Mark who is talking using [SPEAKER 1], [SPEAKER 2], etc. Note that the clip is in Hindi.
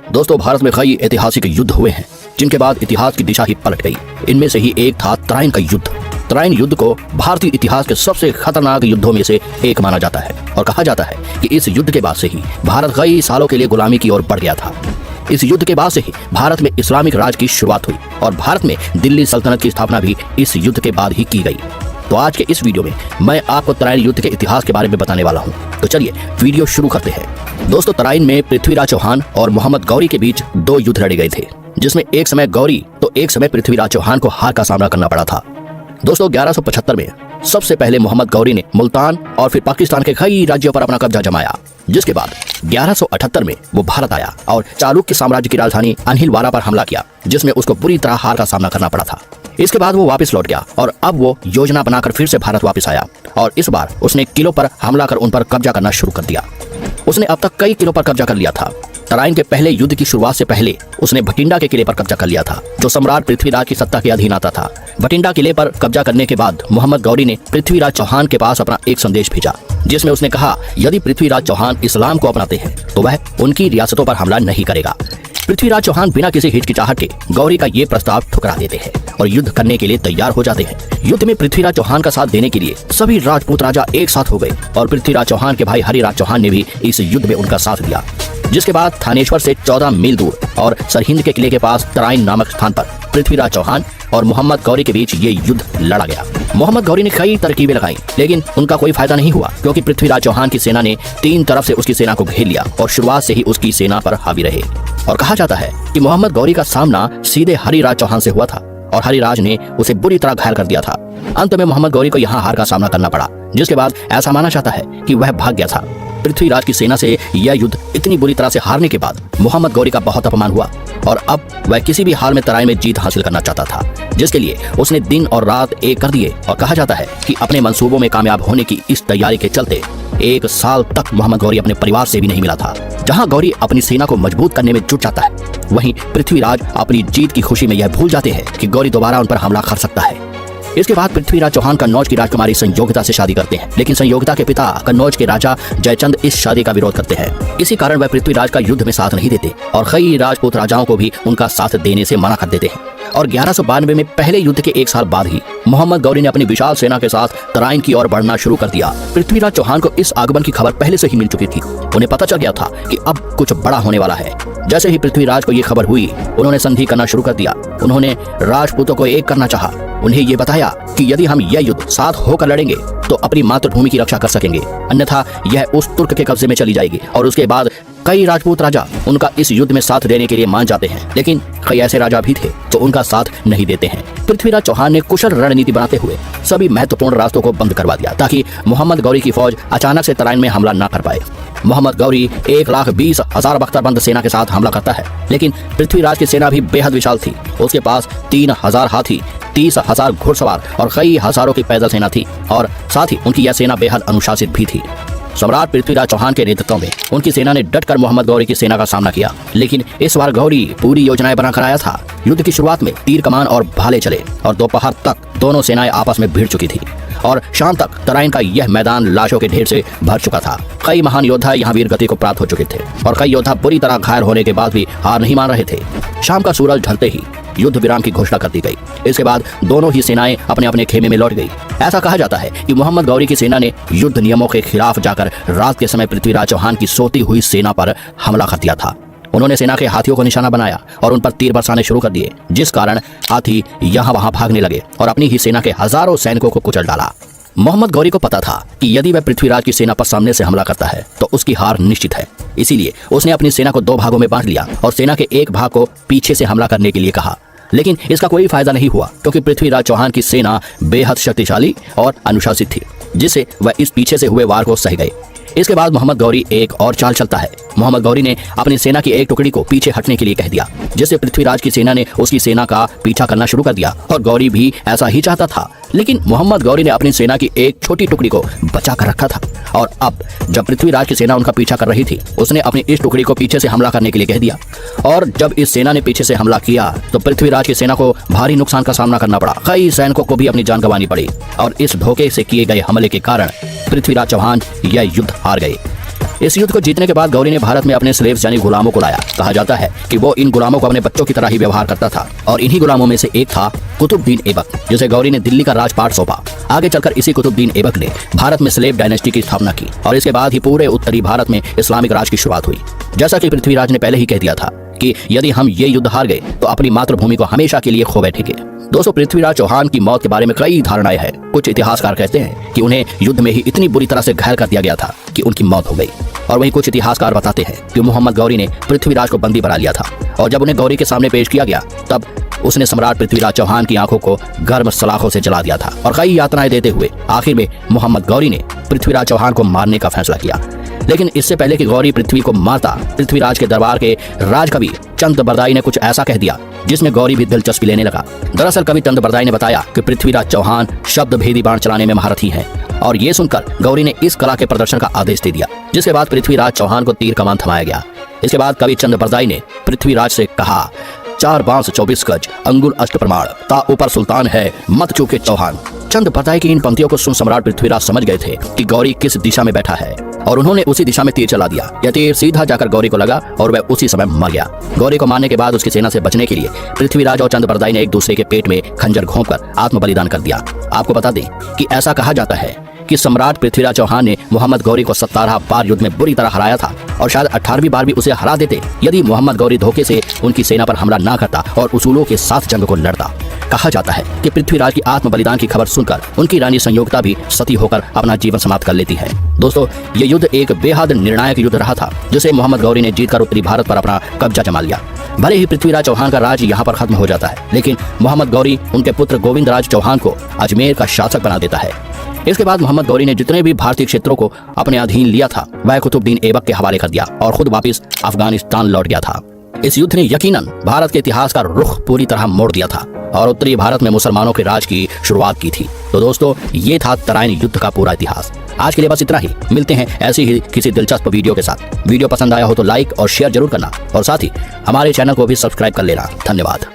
[SPEAKER 1] दोस्तों, भारत में कई ऐतिहासिक युद्ध हुए हैं जिनके बाद इतिहास की दिशा ही पलट गई। इनमें से ही एक था तराइन का युद्ध। तराइन युद्ध को भारतीय इतिहास के सबसे खतरनाक युद्धों में से एक माना जाता है और कहा जाता है कि इस युद्ध के बाद से ही भारत कई सालों के लिए गुलामी की ओर बढ़ गया था। इस युद्ध के बाद से ही भारत में इस्लामिक राज की शुरुआत हुई और भारत में दिल्ली सल्तनत की स्थापना भी इस युद्ध के बाद ही की गई। तो आज के इस वीडियो में मैं आपको तराइन युद्ध के इतिहास के बारे में बताने वाला हूं। तो चलिए वीडियो शुरू करते हैं। दोस्तों, तराइन में पृथ्वीराज चौहान और मोहम्मद गौरी के बीच दो युद्ध लड़े गए थे, जिसमें एक समय गौरी तो एक समय पृथ्वीराज चौहान को हार का सामना करना पड़ा था। दोस्तों, 1175 में सबसे पहले मोहम्मद गौरी ने मुल्तान और फिर पाकिस्तान के कई राज्यों पर अपना कब्जा जमाया, जिसके बाद 1178 में वो भारत आया और चालुक्य साम्राज्य की राजधानी अनहिलवारा पर हमला किया, जिसमें उसको बुरी तरह हार का सामना करना पड़ा था। इसके बाद वो वापस लौट गया और अब वो योजना बनाकर फिर से भारत वापस आया और इस बार उसने किलों पर हमला कर उन पर कब्जा करना शुरू कर दिया। उसने अब तक कई किलों पर कब्जा कर लिया था। तराइन के पहले युद्ध की शुरुआत से पहले उसने भटिंडा के किले पर कब्जा कर लिया था, जो सम्राट पृथ्वीराज की सत्ता के अधीन आता था। भटिंडा किले पर कब्जा करने के बाद मोहम्मद गौरी ने पृथ्वीराज चौहान के पास अपना एक संदेश भेजा, जिसमें उसने कहा यदि पृथ्वीराज चौहान इस्लाम को अपनाते हैं तो वह उनकी रियासतों पर हमला नहीं करेगा। पृथ्वीराज चौहान बिना किसी हिचकिचाहट के गौरी का ये प्रस्ताव ठुकरा देते हैं और युद्ध करने के लिए तैयार हो जाते हैं। युद्ध में पृथ्वीराज चौहान का साथ देने के लिए सभी राजपूत राजा एक साथ हो गए और पृथ्वीराज चौहान के भाई हरिराज चौहान ने भी इस युद्ध में उनका साथ दिया। जिसके बाद थानेश्वर से 14 मील दूर और सरहिंद के किले के पास तराइन नामक स्थान पर पृथ्वीराज चौहान और मोहम्मद गौरी के बीच ये युद्ध लड़ा गया। मोहम्मद गौरी ने कई तरकीबें लगाई, लेकिन उनका कोई फायदा नहीं हुआ, क्योंकि पृथ्वीराज चौहान की सेना ने तीन तरफ से उसकी सेना को घेर लिया और शुरुआत से ही उसकी सेना पर हावी रहे। और कहा जाता है कि मोहम्मद गौरी का सामना सीधे हरिराज चौहान से हुआ था और हरिराज ने उसे बुरी तरह घायल कर दिया था। अंत में मोहम्मद गौरी को यहाँ हार का सामना करना पड़ा, जिसके बाद ऐसा माना जाता है कि वह भाग गया था। पृथ्वीराज की सेना से यह युद्ध इतनी बुरी तरह से हारने के बाद मोहम्मद गौरी का बहुत अपमान हुआ और अब वह किसी भी हाल में तराइन में जीत हासिल करना चाहता था, जिसके लिए उसने दिन और रात एक कर दिए। और कहा जाता है कि अपने मंसूबों में कामयाब होने की इस तैयारी के चलते 1 साल तक मोहम्मद गौरी अपने परिवार से भी नहीं मिला था। जहां गौरी अपनी सेना को मजबूत करने में जुट जाता है, वहीं पृथ्वीराज अपनी जीत की खुशी में यह भूल जाते हैं कि गौरी दोबारा उन पर हमला कर सकता है। इसके बाद पृथ्वीराज चौहान कन्नौज की राजकुमारी संयोगिता से शादी करते हैं, लेकिन संयोगिता के पिता कन्नौज के राजा जयचंद इस शादी का विरोध करते हैं। इसी कारण वह पृथ्वीराज का युद्ध में साथ नहीं देते और कई राजपूत राजाओं को भी उनका साथ देने से मना कर देते हैं। और 1192 में पहले युद्ध के 1 साल बाद ही मोहम्मद गौरी ने अपनी विशाल सेना के साथ तराइन की ओर बढ़ना शुरू कर दिया। पृथ्वीराज चौहान को इस आगमन की खबर पहले से ही मिल चुकी थी। उन्हें पता चल गया था कि अब कुछ बड़ा होने वाला है। जैसे ही पृथ्वीराज को ये खबर हुई, उन्होंने संधि करना शुरू कर दिया। उन्होंने राजपूतों को एक करना चाहा। उन्हें ये बताया कि यदि हम यह युद्ध साथ होकर लड़ेंगे तो अपनी मातृभूमि की रक्षा कर सकेंगे, अन्यथा यह उस तुर्क के कब्जे में चली जाएगी। और उसके बाद कई राजपूत राजा उनका इस युद्ध में साथ देने के लिए मान जाते हैं, लेकिन कई ऐसे राजा भी थे जो उनका साथ नहीं देते हैं। पृथ्वीराज चौहान ने कुशल रणनीति बनाते हुए सभी महत्वपूर्ण रास्तों को बंद करवा दिया, ताकि मोहम्मद गौरी की फौज अचानक से तराइन में हमला न कर पाए। मोहम्मद गौरी 1,20,000 बख्तरबंद सेना के साथ हमला करता है, लेकिन पृथ्वीराज की सेना भी बेहद विशाल थी। उसके पास 3,000 हाथी, 30,000 घुड़सवार और कई हजारों की पैदल सेना थी और साथ ही उनकी यह सेना बेहद अनुशासित भी थी। सम्राट पृथ्वीराज चौहान के नेतृत्व में उनकी सेना ने डटकर मोहम्मद गौरी की सेना का सामना किया, लेकिन इस बार गौरी पूरी योजनाएं बनाकर आया था। युद्ध की शुरुआत में तीर कमान और भाले चले और दोपहर तक दोनों सेनाएं आपस में भिड़ चुकी थी और शाम तक तराइन का यह मैदान लाशों के ढेर से भर चुका था। कई महान योद्धा यहाँ वीर गति को प्राप्त हो चुके थे और कई योद्धा बुरी तरह घायल होने के बाद भी हार नहीं मान रहे थे। शाम का सूरज ढलते ही युद्ध विराम की घोषणा कर दी गई। इसके बाद दोनों ही सेनाएं अपने अपने खेमे में लौट गई। ऐसा कहा जाता है कि मोहम्मद गौरी की सेना ने युद्ध नियमों के खिलाफ जाकर रात के समय पृथ्वीराज चौहान की सोती हुई सेना पर हमला कर दिया था। उन्होंने सेना के हाथियों को निशाना बनाया और उन पर तीर बरसाने शुरू कर दिए, जिस कारण हाथी यहाँ वहां भागने लगे और अपनी ही सेना के हजारों सैनिकों को कुचल डाला। मोहम्मद गौरी को पता था कि यदि वह पृथ्वीराज की सेना पर सामने से हमला करता है तो उसकी हार निश्चित है। इसीलिए उसने अपनी सेना को 2 भागों में बांट लिया और सेना के एक भाग को पीछे से हमला करने के लिए कहा, लेकिन इसका कोई फायदा नहीं हुआ, क्योंकि पृथ्वीराज चौहान की सेना बेहद शक्तिशाली और अनुशासित थी, जिससे वह इस पीछे से हुए वार को सह गए। इसके बाद मोहम्मद गौरी एक और चाल चलता है। मोहम्मद गौरी ने अपनी सेना की एक टुकड़ी को पीछे हटने के लिए कह दिया, जिससे पृथ्वीराज की सेना ने उसकी सेना का पीछा करना शुरू कर दिया और गौरी भी ऐसा ही चाहता था। लेकिन मोहम्मद गौरी ने अपनी सेना की एक छोटी टुकड़ी को बचा कर रखा था और अब जब पृथ्वीराज की सेना उनका पीछा कर रही थी, उसने अपनी इस टुकड़ी को पीछे से हमला करने के लिए कह दिया। और जब इस सेना ने पीछे से हमला किया तो पृथ्वीराज की सेना को भारी नुकसान का सामना करना पड़ा। कई सैनिकों को भी अपनी जान गंवानी पड़ी और इस धोखे से किए गए हमले के कारण पृथ्वीराज चौहान यह युद्ध हार गए। इस युद्ध को जीतने के बाद गौरी ने भारत में अपने स्लेव्स यानी गुलामों को लाया। कहा जाता है कि वो इन गुलामों को अपने बच्चों की तरह ही व्यवहार करता था और इन्हीं गुलामों में से एक था कुतुबुद्दीन ऐबक, जिसे गौरी ने दिल्ली का राजपाट सौंपा। आगे चलकर इसी कुतुबुद्दीन ऐबक ने भारत में स्लेव डायनेस्टी की स्थापना की और इसके बाद ही पूरे उत्तरी भारत में इस्लामिक राज की शुरुआत हुई। जैसा कि पृथ्वीराज ने पहले ही कह दिया था कि यदि हम ये युद्ध हार गए तो अपनी मातृभूमि को हमेशा के लिए खो बैठेंगे। दोस्तों, पृथ्वीराज चौहान की मौत के बारे में कई धारणाएं हैं। कुछ इतिहासकार कहते हैं कि उन्हें युद्ध में ही इतनी बुरी तरह से घायल कर दिया गया था कि उनकी मौत हो गई, और वहीं कुछ इतिहासकार बताते हैं कि मोहम्मद गौरी ने पृथ्वीराज को बंदी बना लिया था और जब उन्हें गौरी के सामने पेश किया गया तब उसने सम्राट पृथ्वीराज चौहान की आंखों को गर्म सलाखों से जला दिया था और कई यातनाएं देते हुए आखिर में मोहम्मद गौरी ने पृथ्वीराज चौहान को मारने का फैसला किया। लेकिन इससे पहले कि गौरी पृथ्वी को मारता, पृथ्वीराज के दरबार के राजकवि चंद बरदाई ने कुछ ऐसा कह दिया जिसमें गौरी भी दिलचस्पी लेने लगा। दरअसल कवि चंद बरदाई ने बताया कि पृथ्वीराज चौहान शब्द भेदी बाण चलाने में महारथी हैं और ये सुनकर गौरी ने इस कला के प्रदर्शन का आदेश दे दिया, जिसके बाद पृथ्वीराज चौहान को तीर कमान थमाया गया। इसके बाद कवि चंद बरदाई ने पृथ्वीराज से कहा, 4 बांस 24 गज अंगुल अष्ट प्रमाण, ता ऊपर सुल्तान है मत चूके चौहान। चंद बरदाई की इन पंक्तियों को सुन सम्राट पृथ्वीराज समझ गए थे कि गौरी किस दिशा में बैठा है और उन्होंने उसी दिशा में तीर चला दिया। यह तीर सीधा जाकर गौरी को लगा और वह उसी समय मर गया। गौरी को मारने के बाद उसकी सेना से बचने के लिए पृथ्वीराज और चंद बरदाई ने एक दूसरे के पेट में खंजर घोंपकर आत्म बलिदान कर दिया। आपको बता दें कि ऐसा कहा जाता है कि सम्राट पृथ्वीराज चौहान ने मोहम्मद गौरी को 17 बार युद्ध में बुरी तरह हराया था और शायद 18वीं बार भी उसे हरा देते यदि मोहम्मद गौरी धोखे से उनकी सेना पर हमला ना करता और उसूलों के साथ जंग को लड़ता। कहा जाता है कि पृथ्वीराज की आत्म बलिदान की खबर सुनकर उनकी रानी संयोगिता भी सती होकर अपना जीवन समाप्त कर लेती है। दोस्तों, ये युद्ध एक बेहद निर्णायक युद्ध रहा था जिसे मोहम्मद गौरी ने जीतकर उत्तरी भारत पर अपना कब्जा जमा लिया। भले ही पृथ्वीराज चौहान का राज यहाँ पर खत्म हो जाता है, लेकिन मोहम्मद गौरी उनके पुत्र गोविंदराज चौहान को अजमेर का शासक बना देता है। इसके बाद मोहम्मद गौरी ने जितने भी भारतीय क्षेत्रों को अपने अधीन लिया था वह कुतुबुद्दीन ऐबक के हवाले कर दिया और खुद वापस अफगानिस्तान लौट गया था। इस युद्ध ने यकीनन भारत के इतिहास का रुख पूरी तरह मोड़ दिया था और उत्तरी भारत में मुसलमानों के राज की शुरुआत की थी। तो दोस्तों, ये था तराइन युद्ध का पूरा इतिहास। आज के लिए बस इतना ही। मिलते हैं ऐसी ही किसी दिलचस्प वीडियो के साथ। वीडियो पसंद आया हो तो लाइक और शेयर जरूर करना और साथ ही हमारे चैनल को भी सब्सक्राइब कर लेना। धन्यवाद।